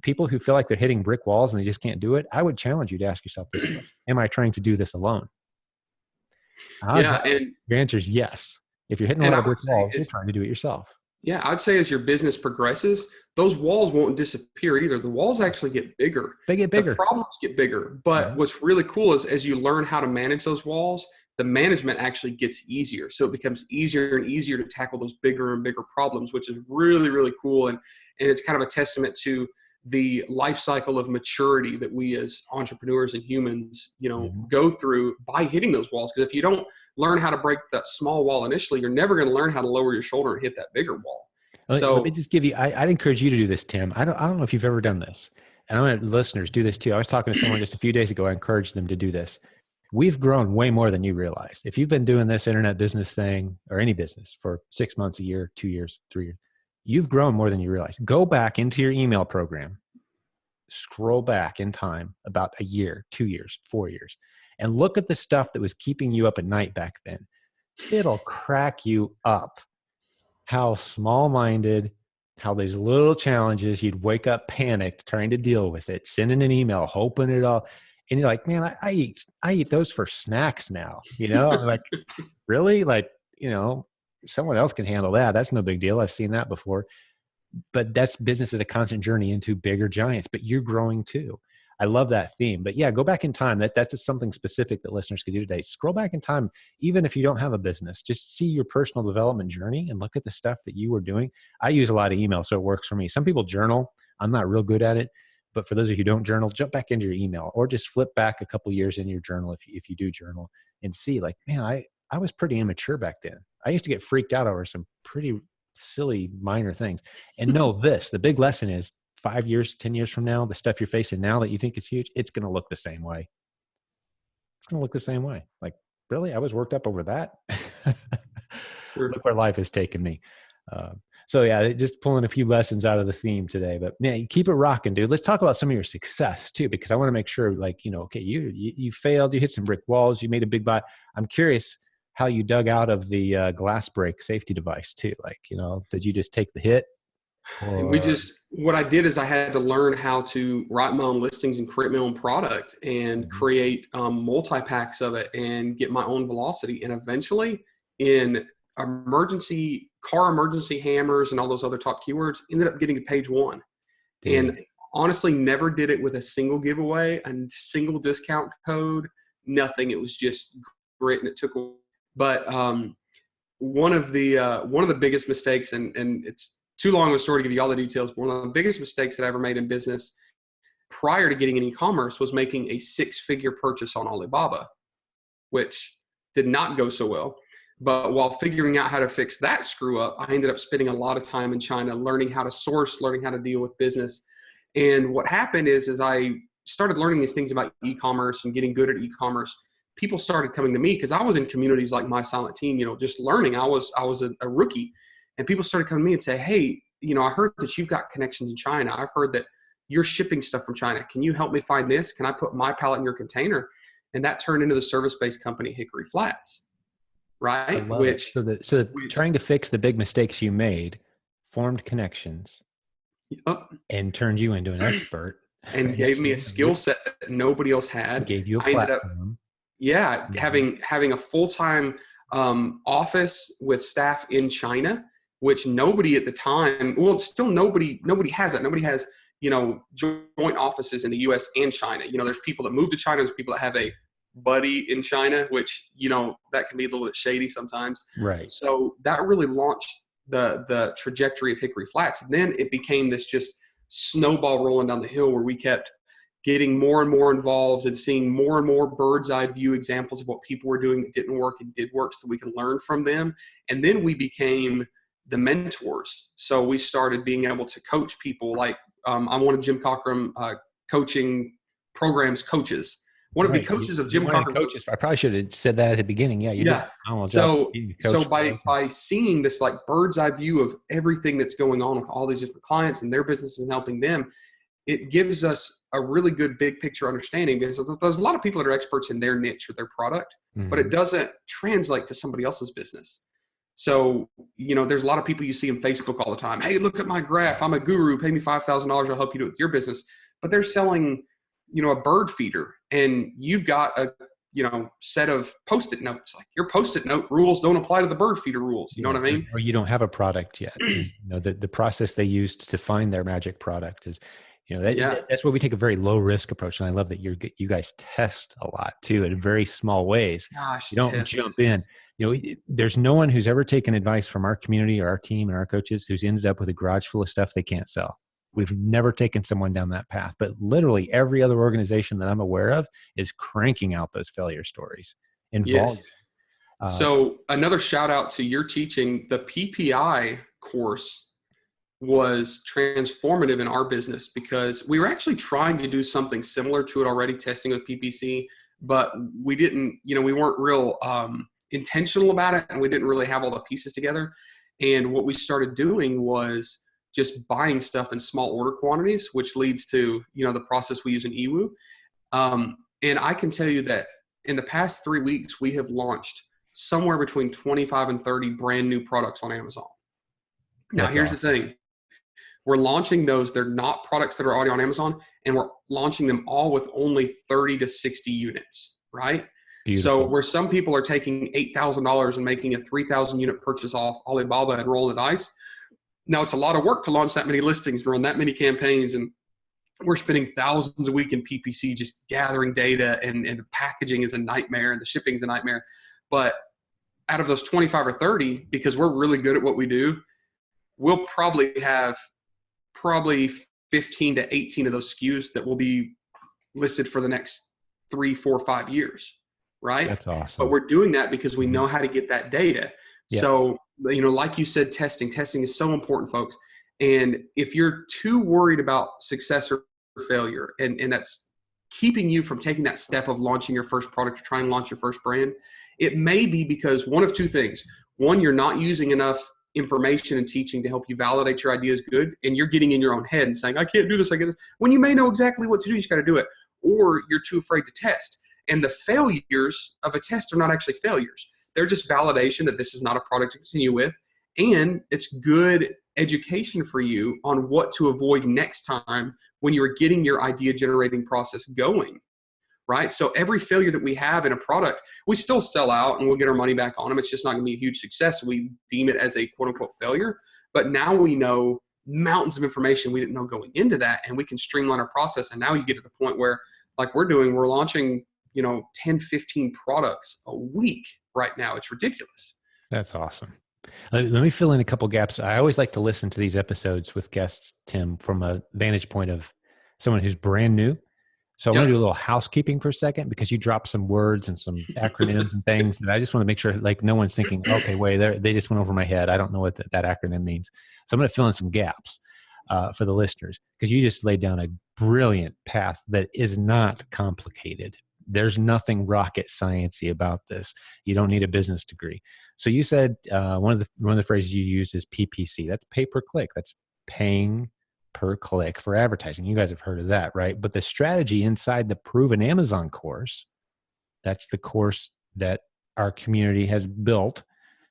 people who feel like they're hitting brick walls and they just can't do it. I would challenge you to ask yourself this question: am I trying to do this alone? The answer is yes. If you're hitting a lot of brick walls, you're trying to do it yourself. Yeah, I'd say as your business progresses, those walls won't disappear either. The walls actually get bigger. They get bigger. The problems get bigger. But what's really cool is as you learn how to manage those walls, the management actually gets easier. So it becomes easier and easier to tackle those bigger and bigger problems, which is really, really cool. And it's kind of a testament to the life cycle of maturity that we as entrepreneurs and humans, Mhm. go through by hitting those walls. Because if you don't learn how to break that small wall initially, you're never going to learn how to lower your shoulder and hit that bigger wall. Let me So just give you, I'd encourage you to do this, Tim. I don't know if you've ever done this. And I want listeners do this too. I was talking to someone just a few days ago. I encouraged them to do this. We've grown way more than you realize. If you've been doing this internet business thing or any business for 6 months, a year, 2 years, 3 years, you've grown more than you realize. Go back into your email program, scroll back in time about a year, 2 years, 4 years, and look at the stuff that was keeping you up at night back then. It'll crack you up how small-minded, how these little challenges, you'd wake up panicked, trying to deal with it, sending an email, hoping it all. And you're like, man, I eat those for snacks now. I'm like, really? Like, someone else can handle that. That's no big deal. I've seen that before. But that's business as a constant journey into bigger giants, but you're growing too. I love that theme. But yeah, go back in time. That's just something specific that listeners could do today. Scroll back in time, even if you don't have a business, just see your personal development journey and look at the stuff that you were doing. I use a lot of email, so it works for me. Some people journal. I'm not real good at it. But for those of you who don't journal, jump back into your email or just flip back a couple years in your journal if you do journal and see like, man, I was pretty immature back then. I used to get freaked out over some pretty silly minor things. And know this, the big lesson is 5 years, 10 years from now, the stuff you're facing now that you think is huge, it's going to look the same way. It's going to look the same way. Like, really? I was worked up over that. sure. Look where life has taken me. So yeah, just pulling a few lessons out of the theme today, but yeah, you keep it rocking, dude. Let's talk about some of your success too, because I want to make sure like, okay, you failed, you hit some brick walls, you made a big buy. I'm curious how you dug out of the glass break safety device too. Like, did you just take the hit or? What I did is I had to learn how to write my own listings and create my own product and Mhm. create multi-packs of it and get my own velocity. And eventually in car emergency hammers and all those other top keywords, ended up getting to page one. Dude, And honestly, never did it with a single giveaway, a single discount code, nothing. It was just grit and it took, but one of the biggest mistakes, and it's too long of a story to give you all the details, but one of the biggest mistakes that I ever made in business prior to getting in e-commerce was making a six-figure purchase on Alibaba, which did not go so well. But while figuring out how to fix that screw up, I ended up spending a lot of time in China learning how to source, learning how to deal with business. And what happened is I started learning these things about e-commerce and getting good at e-commerce. People started coming to me because I was in communities like My Silent Team, just learning. I was a rookie, and people started coming to me and say, "Hey, I heard that you've got connections in China. I've heard that you're shipping stuff from China. Can you help me find this? Can I put my pallet in your container?" And that turned into the service-based company Hickory Flats, I right? love it. So Which trying to fix the big mistakes you made, formed connections, oh, and turned you into an expert. and Right gave next me a thing, skill set that nobody else had. gave you a I ended up, platform. yeah, Mhm. having a full-time office with staff in China, which nobody at the time, well, still nobody has that. Nobody has, joint offices in the US and China. There's people that move to China, there's people that have a buddy in China, which, that can be a little bit shady sometimes. Right. So that really launched the trajectory of Hickory Flats. And then it became this just snowball rolling down the hill where we kept getting more and more involved and seeing more and more bird's eye view examples of what people were doing that didn't work and did work so we could learn from them. And then we became the mentors. So we started being able to coach people like I'm one of Jim Cochran coaching programs coaches. One of the Right. coaches of You're Jim one of the Cochran coaches. coaches. I probably should have said that at the beginning. Yeah, you did a Yeah. phenomenal job So being a so coach for by us. by seeing this like bird's eye view of everything that's going on with all these different clients and their businesses and helping them, it gives us a really good big picture understanding because there's a lot of people that are experts in their niche or their product, but it Mhm. doesn't translate to somebody else's business. So, there's a lot of people you see in Facebook all the time. Hey, look at my graph. I'm a guru. Pay me $5,000. I'll help you do it with your business. But they're selling, a bird feeder and you've got a, set of Post-it notes. Like your Post-it note rules don't apply to the bird feeder rules. You know Yeah, what I mean? or you don't have a product yet. And, the process they used to find their magic product is, Yeah. that's where we take a very low risk approach. And I love that you guys test a lot too in very small ways. Gosh, You don't test. jump in. There's no one who's ever taken advice from our community or our team and our coaches who's ended up with a garage full of stuff they can't sell. We've never taken someone down that path, but literally every other organization that I'm aware of is cranking out those failure stories in Yes. volume. Uh, So another shout out to your teaching. The PPI course was transformative in our business because we were actually trying to do something similar to it already, testing with PPC, but we didn't, we weren't real intentional about it, and we didn't really have all the pieces together. And what we started doing was just buying stuff in small order quantities, which leads to, the process we use in EWU. And I can tell you that in the past 3 weeks, we have launched somewhere between 25 and 30 brand new products on Amazon. Now, that's here's the awesome. thing. We're launching those. They're not products that are already on Amazon, and we're launching them all with only 30 to 60 units, right? So Beautiful. where some people are taking $8,000 and making a 3,000 unit purchase off Alibaba and rolling the dice, now it's a lot of work to launch that many listings and run that many campaigns, and we're spending thousands a week in PPC just gathering data, and the packaging is a nightmare and the shipping is a nightmare. But out of those 25 or 30, because we're really good at what we do, we'll probably have 15 to 18 of those SKUs that will be listed for the next 3, 4, 5 years, right? That's But awesome. we're doing that because we Mhm. know how to get that data. Yep. So, like you said, testing is so important, folks. And if you're too worried about success or failure, and that's keeping you from taking that step of launching your first product or trying to launch your first brand, it may be because one of two things. One, you're not using enough information and teaching to help you validate your idea is good, and you're getting in your own head and saying, I can't do this, I get this, when you may know exactly what to do, you just got to do it. Or you're too afraid to test. And the failures of a test are not actually failures. They're just validation that this is not a product to continue with. And it's good education for you on what to avoid next time when you're getting your idea generating process going. Right. So every failure that we have in a product, we still sell out and we'll get our money back on them. It's just not going to be a huge success. We deem it as a quote unquote failure. But now we know mountains of information we didn't know going into that, and we can streamline our process. And now you get to the point where, like we're doing, we're launching, 10, 15 products a week right now. It's ridiculous. That's awesome. Let me fill in a couple gaps. I always like to listen to these episodes with guests, Tim, from a vantage point of someone who's brand new. So I want to do a Yep. little housekeeping for a second, because you dropped some words and some acronyms and things that I just want to make sure, like, no one's thinking, okay, wait, they just went over my head. I don't know what that acronym means. So I'm going to fill in some gaps for the listeners, because you just laid down a brilliant path that is not complicated. There's nothing rocket sciencey about this. You don't need a business degree. So you said one of the phrases you used is PPC. That's pay per click. That's paying per click for advertising. You guys have heard of that, right? But the strategy inside the Proven Amazon course, that's the course that our community has built,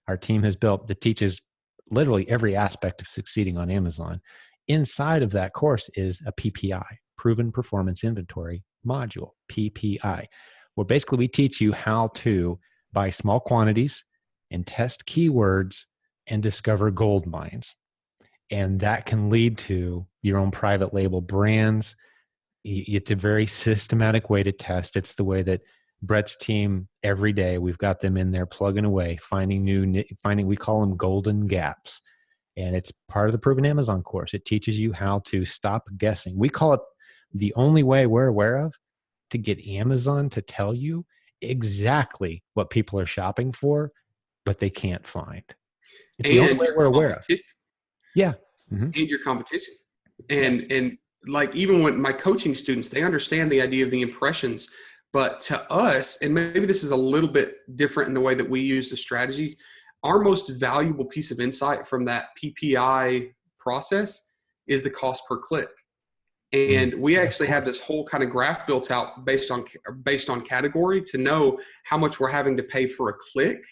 our team has built, that teaches literally every aspect of succeeding on Amazon. Inside of that course is a PPI, Proven Performance Inventory module, PPI, where basically we teach you how to buy small quantities and test keywords and discover gold mines. And that can lead to your own private label brands. It's a very systematic way to test. It's the way that Brett's team, every day, we've got them in there plugging away, finding, we call them golden gaps. And it's part of the Proven Amazon course. It teaches you how to stop guessing. We call it the only way we're aware of to get Amazon to tell you exactly what people are shopping for, but they can't find. It's the only And way your we're aware of. competition. Yeah. Mm-hmm. And your competition. Yes. And like, even when my coaching students, they understand the idea of the impressions, but to us, and maybe this is a little bit different in the way that we use the strategies, our most valuable piece of insight from that PPI process is the cost per click. And we Of actually have course. this whole kind of graph built out based on category to know how much we're having to pay for a click.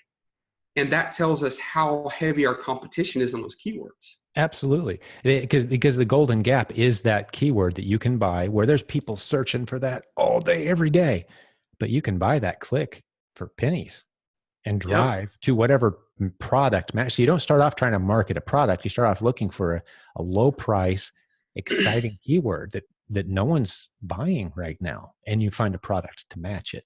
And that tells us how heavy our competition is on those keywords. Absolutely. Because the golden gap is that keyword that you can buy, where there's people searching for that all day, every day. But you can buy that click for pennies and Yep. drive to whatever product match. So you don't start off trying to market a product. You start off looking for a low price, exciting keyword that no one's buying right now. And you find a product to match it.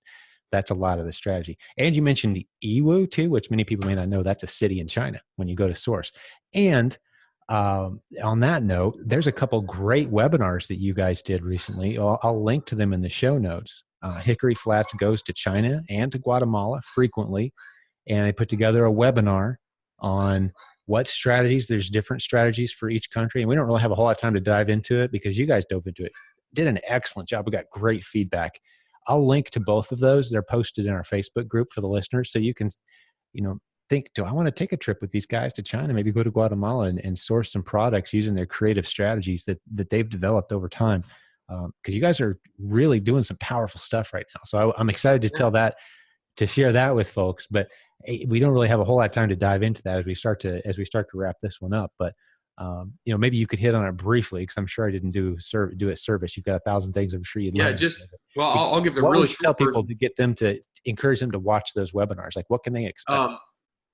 That's a lot of the strategy. And you mentioned the Yiwu too, which many people may not know. That's a city in China when you go to source. And On that note, there's a couple great webinars that you guys did recently. I'll link to them in the show notes. Hickory Flats goes to China and to Guatemala frequently, and they put together a webinar on what strategies. There's different strategies for each country, and we don't really have a whole lot of time to dive into it because you guys dove into it. Did an excellent job. We got great feedback. I'll link to both of those. They're posted in our Facebook group for the listeners, so you can, think, do I want to take a trip with these guys to China? Maybe go to Guatemala and source some products using their creative strategies that they've developed over time. Because you guys are really doing some powerful stuff right now. So I'm excited to share that with folks. But we don't really have a whole lot of time to dive into that as we start to wrap this one up. But maybe you could hit on it briefly, because I'm sure I didn't do it service. You've got 1,000 things I'm sure you'd like. I'll give the what really would you tell short people version. to get them to encourage them to watch those webinars? Like, what can they expect?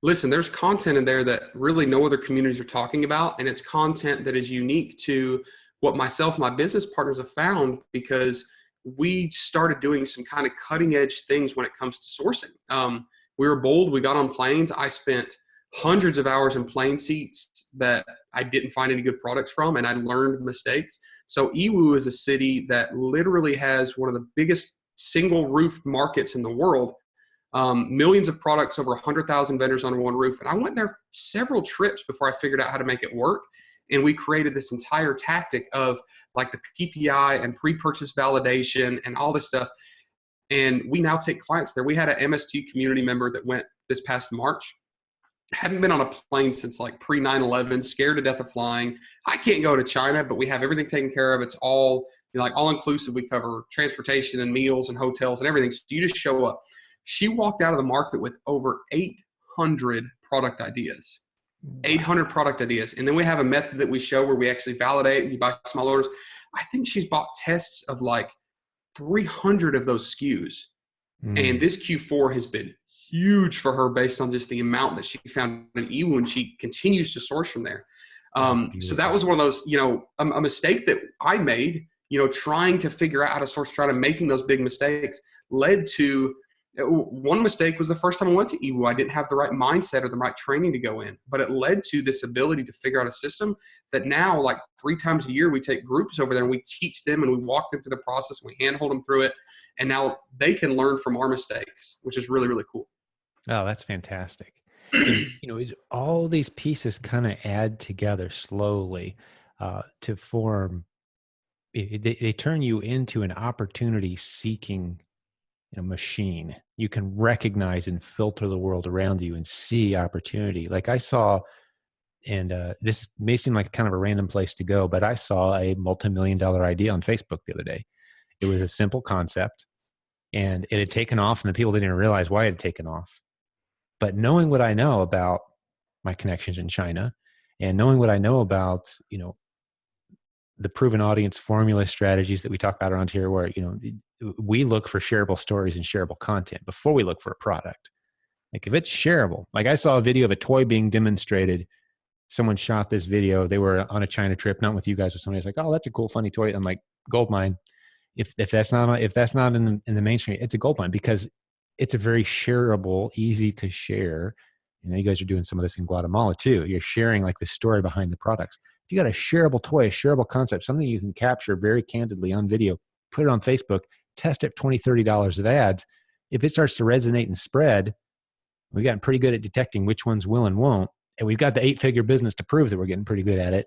Listen, there's content in there that really no other communities are talking about, and it's content that is unique to what myself and my business partners have found, because we started doing some kind of cutting edge things when it comes to sourcing. We were bold. We got on planes. I spent hundreds of hours in plane seats that I didn't find any good products from, and I learned mistakes. So Iwu is a city that literally has one of the biggest single roof markets in the world. Millions of products, over 100,000 vendors under one roof. And I went there several trips before I figured out how to make it work. And we created this entire tactic of like the PPI and pre-purchase validation and all this stuff. And we now take clients there. We had an MST community member that went this past March. Hadn't been on a plane since like pre 9/11, scared to death of flying. I can't go to China, but we have everything taken care of. It's all, like all inclusive. We cover transportation and meals and hotels and everything. So you just show up. She walked out of the market with over 800 product ideas. 800 product ideas. And then we have a method that we show where we actually validate and you buy small orders. I think she's bought tests of like 300 of those SKUs. And this Q4 has been huge for her based on just the amount that she found in Iwu, and she continues to source from there. So that was one of those, a mistake that I made, trying to figure out how to source, trying to making those big mistakes led to. One mistake was the first time I went to Iwu, I didn't have the right mindset or the right training to go in, but it led to this ability to figure out a system that now, like 3 times a year, we take groups over there and we teach them and we walk them through the process and we handhold them through it. And now they can learn from our mistakes, which is really, really cool. Oh, that's fantastic. And, all these pieces kind of add together slowly to form, they turn you into an opportunity seeking machine. You can recognize and filter the world around you and see opportunity. Like I saw, and this may seem like kind of a random place to go, but I saw a multi-million-dollar idea on Facebook the other day. It was a simple concept, and it had taken off, and the people didn't even realize why it had taken off. But knowing what I know about my connections in China, and knowing what I know about, the proven audience formula strategies that we talk about around here, where, we look for shareable stories and shareable content before we look for a product. Like if it's shareable, like I saw a video of a toy being demonstrated. Someone shot this video. They were on a China trip, not with you guys, with somebody. It's like, oh, that's a cool, funny toy. I'm like, gold mine. If that's not in the mainstream, it's a gold mine, because it's a very shareable, easy to share. You guys are doing some of this in Guatemala too. You're sharing like the story behind the products. If you got a shareable toy, a shareable concept, something you can capture very candidly on video, put it on Facebook, test it $20, $30 of ads. If it starts to resonate and spread, we've gotten pretty good at detecting which ones will and won't. And we've got the 8-figure business to prove that we're getting pretty good at it.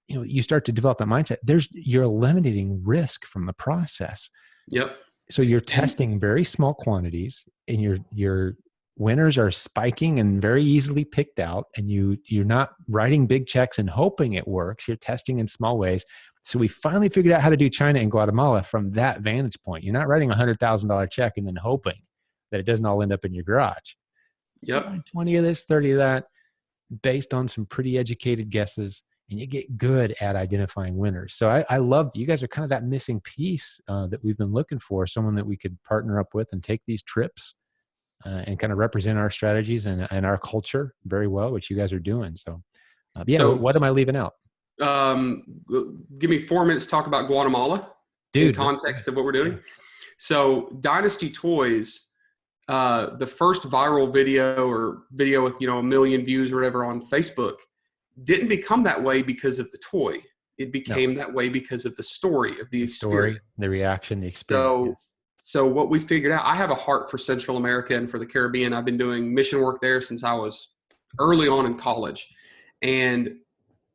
You start to develop that mindset. You're eliminating risk from the process. Yep. So you're testing very small quantities, and your winners are spiking and very easily picked out. And you're not writing big checks and hoping it works. You're testing in small ways. So we finally figured out how to do China and Guatemala from that vantage point. You're not writing $100,000 check and then hoping that it doesn't all end up in your garage. Yep. 20 of this, 30 of that, based on some pretty educated guesses, and you get good at identifying winners. So I love, you guys are kind of that missing piece that we've been looking for, someone that we could partner up with and take these trips and kind of represent our strategies and our culture very well, which you guys are doing. So what am I leaving out? Give me 4 minutes to talk about Guatemala. Dude, in context of what we're doing. Yeah. So Dynasty Toys, the first viral video with, 1 million views or whatever on Facebook, didn't become that way because of the toy. It No, became that way because of the story of the the experience. story, the reaction, the experience. So, Yes. so what we figured out, I have a heart for Central America and for the Caribbean. I've been doing mission work there since I was early on in college. And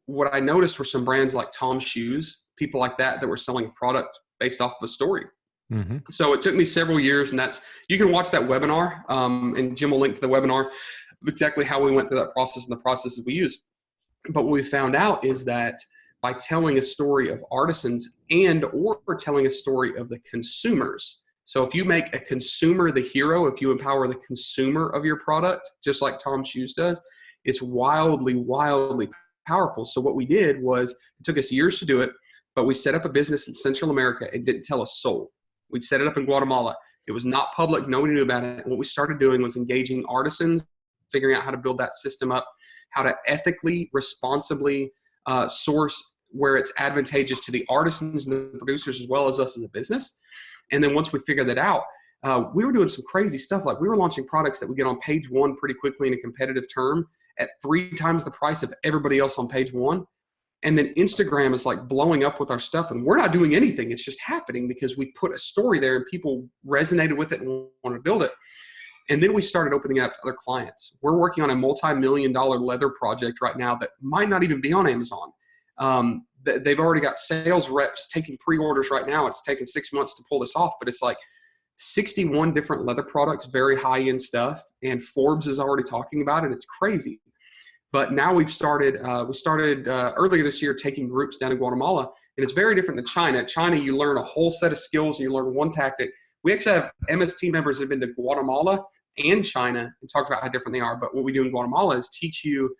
what I noticed were some brands like Tom's Shoes, people like that were selling a product based off of a story. Mm-hmm. So it took me several years, and you can watch that webinar, and Jim will link to the webinar, exactly how we went through that process and the processes we use. But what we found out is that by telling a story of artisans and or telling a story of the consumers. So if you make a consumer the hero, if you empower the consumer of your product, just like Tom Shoes does, it's wildly, wildly powerful. So what we did was, it took us years to do it, but we set up a business in Central America and didn't tell a soul. We set it up in Guatemala. It was not public. Nobody knew about it. And what we started doing was engaging artisans, figuring out how to build that system up, how to ethically, responsibly source where it's advantageous to the artisans and the producers as well as us as a business. And then once we figured that out, we were doing some crazy stuff. Like we were launching products that would get on page one pretty quickly in a competitive term at 3 times the price of everybody else on page one. And then Instagram is like blowing up with our stuff, and we're not doing anything. It's just happening because we put a story there and people resonated with it and wanted to build it. And then we started opening it up to other clients. We're working on a multi-million-dollar leather project right now that might not even be on Amazon. They've already got sales reps taking pre-orders right now. It's taken 6 months to pull this off, but it's like 61 different leather products, very high-end stuff. And Forbes is already talking about it. It's crazy. But now we started earlier this year taking groups down in Guatemala, and it's very different than China. China, you learn a whole set of skills and you learn one tactic. We actually have MST members that have been to Guatemala and China and talked about how different they are. But what we do in Guatemala is teach you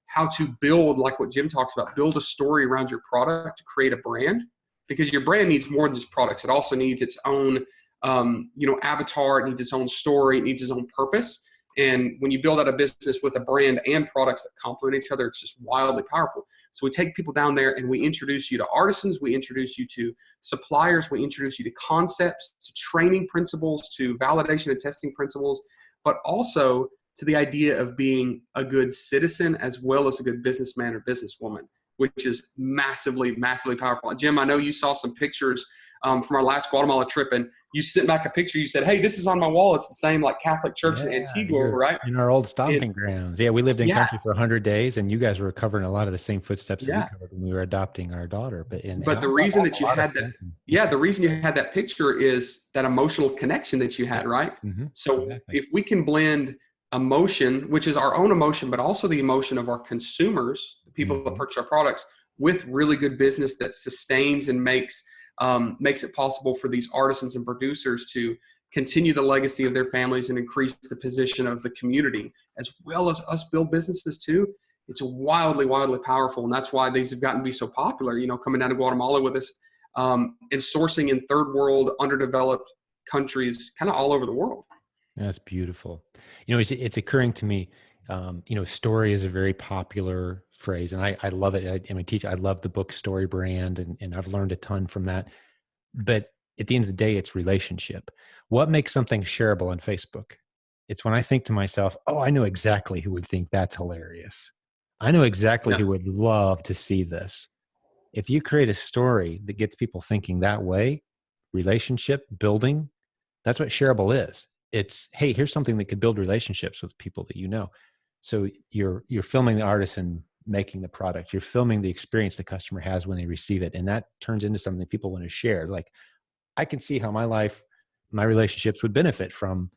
how to build, like what Jim talks about, build a story around your product to create a brand, because your brand needs more than just products. It also needs its own, avatar. It needs its own story. It needs its own purpose. And when you build out a business with a brand and products that complement each other, it's just wildly powerful. So we take people down there and we introduce you to artisans. We introduce you to suppliers. We introduce you to concepts, to training principles, to validation and testing principles, but also to the idea of being a good citizen as well as a good businessman or businesswoman, which is massively, massively powerful. Jim, I know you saw some pictures from our last Guatemala trip, and you sent back a picture. You said, "Hey, this is on my wall. It's the same like Catholic church in Yeah, Antigua, you're right?" in our old stomping grounds. Yeah, we lived in Yeah, country for 100 days, and you guys were covering a lot of the same footsteps that we yeah. covered when we were adopting our daughter. And But I the love reason that a you lot of had that, stomping. yeah, the reason you had that picture is that emotional connection that you Yeah. had, right? Mm-hmm. So Exactly. if we can blend emotion, which is our own emotion, but also the emotion of our consumers, the people that Mm-hmm. purchase our products, with really good business that sustains and makes it possible for these artisans and producers to continue the legacy of their families and increase the position of the community, as well as us build businesses too. It's wildly, wildly powerful. And that's why these have gotten to be so popular, coming down to Guatemala with us, and sourcing in third world, underdeveloped countries, kind of all over the world. That's beautiful. It's occurring to me. Story is a very popular phrase, and I love it. I love the book Story Brand, and I've learned a ton from that. But at the end of the day, it's relationship. What makes something shareable on Facebook? It's when I think to myself, oh, I know exactly who would think that's hilarious. I know exactly Yeah. who would love to see this. If you create a story that gets people thinking that way, relationship building, that's what shareable is. It's, hey, here's something that could build relationships with people that you know. So you're filming the artisan making the product. You're filming the experience the customer has when they receive it, and that turns into something people want to share. Like, I can see how my relationships would benefit from,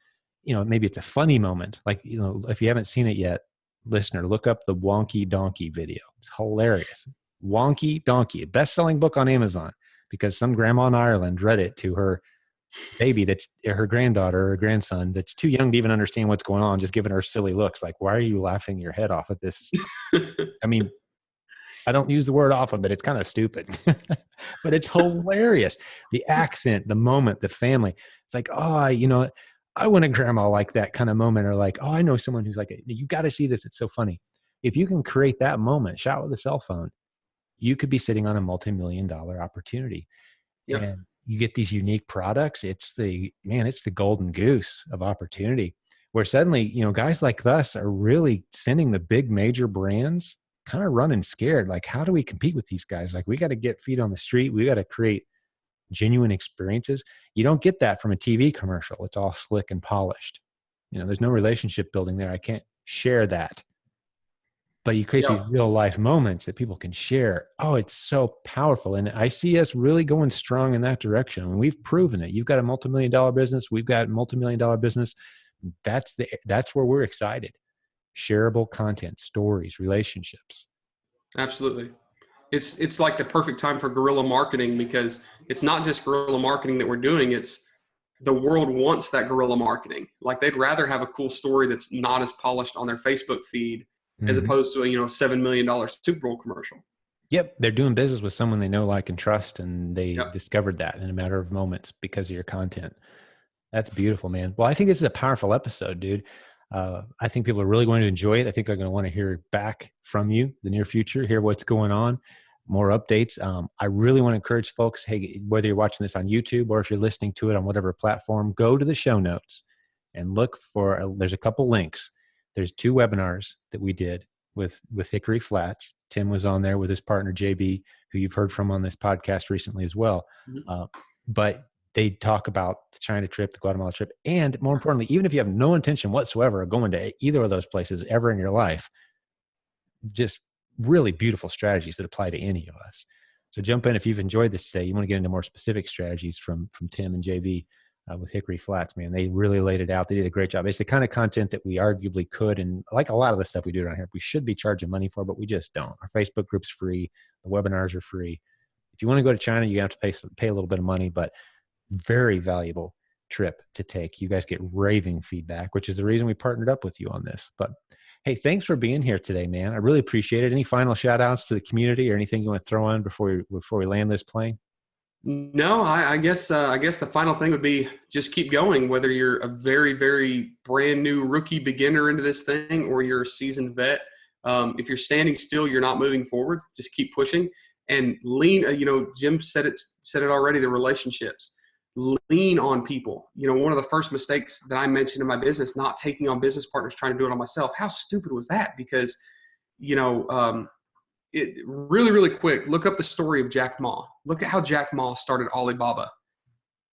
maybe it's a funny moment. Like, if you haven't seen it yet, listener, look up the Wonky Donkey video. It's hilarious. Wonky Donkey, best-selling book on Amazon, because some grandma in Ireland read it to her baby, that's her granddaughter or grandson, that's too young to even understand what's going on, just giving her silly looks like, why are you laughing your head off at this? I mean, I don't use the word often, but it's kind of stupid. But it's hilarious. The accent, the moment, the family. It's like, oh, I want a grandma like that kind of moment, or like, oh, I know someone who's like, you got to see this. It's so funny. If you can create that moment, shot with a cell phone, you could be sitting on a multi-million-dollar opportunity. Yep. And you get these unique products. It's the golden goose of opportunity, where suddenly, guys like us are really sending the big major brands kind of running scared. Like, how do we compete with these guys? Like, we got to get feet on the street. We got to create genuine experiences. You don't get that from a TV commercial. It's all slick and polished. There's no relationship building there. I can't share that. But you create these Yeah, real life moments that people can share. Oh, it's so powerful. And I see us really going strong in that direction. And we've proven it. You've got a multi-million-dollar business. We've got a multi-million-dollar business. That's where we're excited. Shareable content, stories, relationships. absolutely. It's like the perfect time for guerrilla marketing, because it's not just guerrilla marketing that we're doing. It's the world wants that guerrilla marketing. Like, they'd rather have a cool story that's not as polished on their Facebook feed as Mm-hmm. opposed to a $7 million Super Bowl commercial. Yep. They're doing business with someone they know, like, and trust. And they Yep. discovered that in a matter of moments because of your content. That's beautiful, man. Well, I think this is a powerful episode, dude. I think people are really going to enjoy it. I think they're going to want to hear back from you in the near future, hear what's going on, more updates. I really want to encourage folks, hey, whether you're watching this on YouTube or if you're listening to it on whatever platform, go to the show notes and look for, there's a couple links. There's 2 webinars that we did with Hickory Flats. Tim was on there with his partner, JB, who you've heard from on this podcast recently as well. Mm-hmm. But they talk about the China trip, the Guatemala trip, and more importantly, even if you have no intention whatsoever of going to either of those places ever in your life, just really beautiful strategies that apply to any of us. So jump in if you've enjoyed this today. You want to get into more specific strategies from Tim and JB with Hickory Flats, man. They really laid it out. They did a great job. It's the kind of content that we arguably could, and like a lot of the stuff we do around here, we should be charging money for, but we just don't. Our Facebook group's free. The webinars are free. If you want to go to China, you have to pay a little bit of money, but very valuable trip to take. You guys get raving feedback, which is the reason we partnered up with you on this. But hey, thanks for being here today, man. I really appreciate it. Any final shout outs to the community or anything you want to throw on before we land this plane? No, I guess the final thing would be just keep going. Whether you're a very, very brand new rookie beginner into this thing or you're a seasoned vet, if you're standing still, you're not moving forward. Just keep pushing and lean. Jim said it already. The relationships, lean on people. One of the first mistakes that I mentioned in my business, not taking on business partners, trying to do it on myself. How stupid was that? Because it really, really quick, look up the story of Jack Ma. Look at how Jack Ma started Alibaba.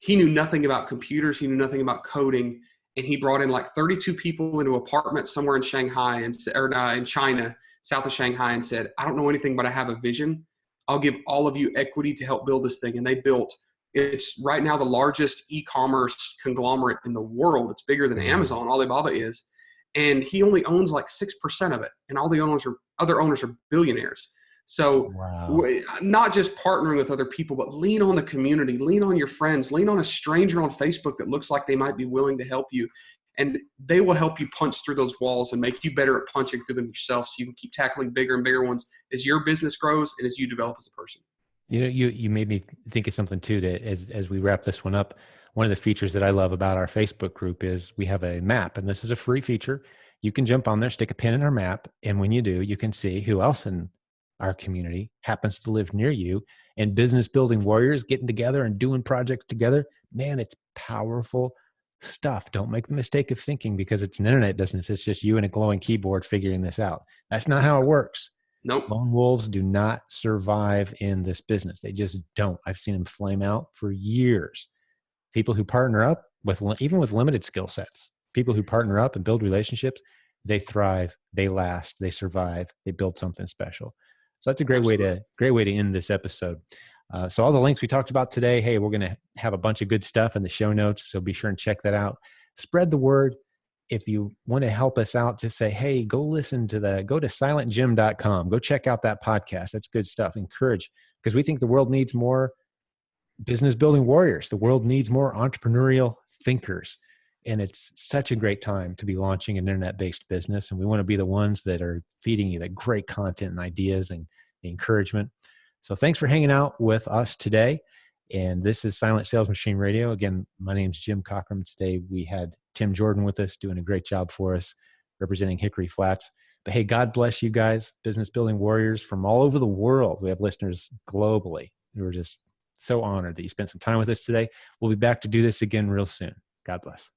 He knew nothing about computers. He knew nothing about coding. And he brought in like 32 people into an apartment somewhere in Shanghai or in China, south of Shanghai, and said, I don't know anything, but I have a vision. I'll give all of you equity to help build this thing. And they built, it's right now the largest e-commerce conglomerate in the world. It's bigger than Amazon, Alibaba is. And he only owns like 6% of it. And all the other owners are billionaires. So Wow. not just partnering with other people, but lean on the community, lean on your friends, lean on a stranger on Facebook that looks like they might be willing to help you. And they will help you punch through those walls and make you better at punching through them yourself, so you can keep tackling bigger and bigger ones as your business grows and as you develop as a person. You made me think of something too, as we wrap this one up. One of the features that I love about our Facebook group is we have a map, and this is a free feature. You can jump on there, stick a pin in our map, and when you do, you can see who else in our community happens to live near you, and business building warriors getting together and doing projects together. Man, it's powerful stuff. Don't make the mistake of thinking because it's an internet business, it's just you and a glowing keyboard figuring this out. That's not how it works. Nope. Lone wolves do not survive in this business. They just don't. I've seen them flame out for years. People who partner up even with limited skill sets, people who partner up and build relationships, they thrive, they last, they survive, they build something special. So that's a great way to end this episode. So all the links we talked about today, hey, we're going to have a bunch of good stuff in the show notes. So be sure and check that out. Spread the word. If you want to help us out, just say, hey, go to silentjim.com. Go check out that podcast. That's good stuff. Encourage, because we think the world needs more business building warriors. The world needs more entrepreneurial thinkers. And it's such a great time to be launching an internet-based business. And we want to be the ones that are feeding you that great content and ideas and the encouragement. So thanks for hanging out with us today. And this is Silent Sales Machine Radio. Again, my name's Jim Cochran. Today we had Tim Jordan with us doing a great job for us, representing Hickory Flats. But hey, God bless you guys, business building warriors from all over the world. We have listeners globally. We're just so honored that you spent some time with us today. We'll be back to do this again real soon. God bless.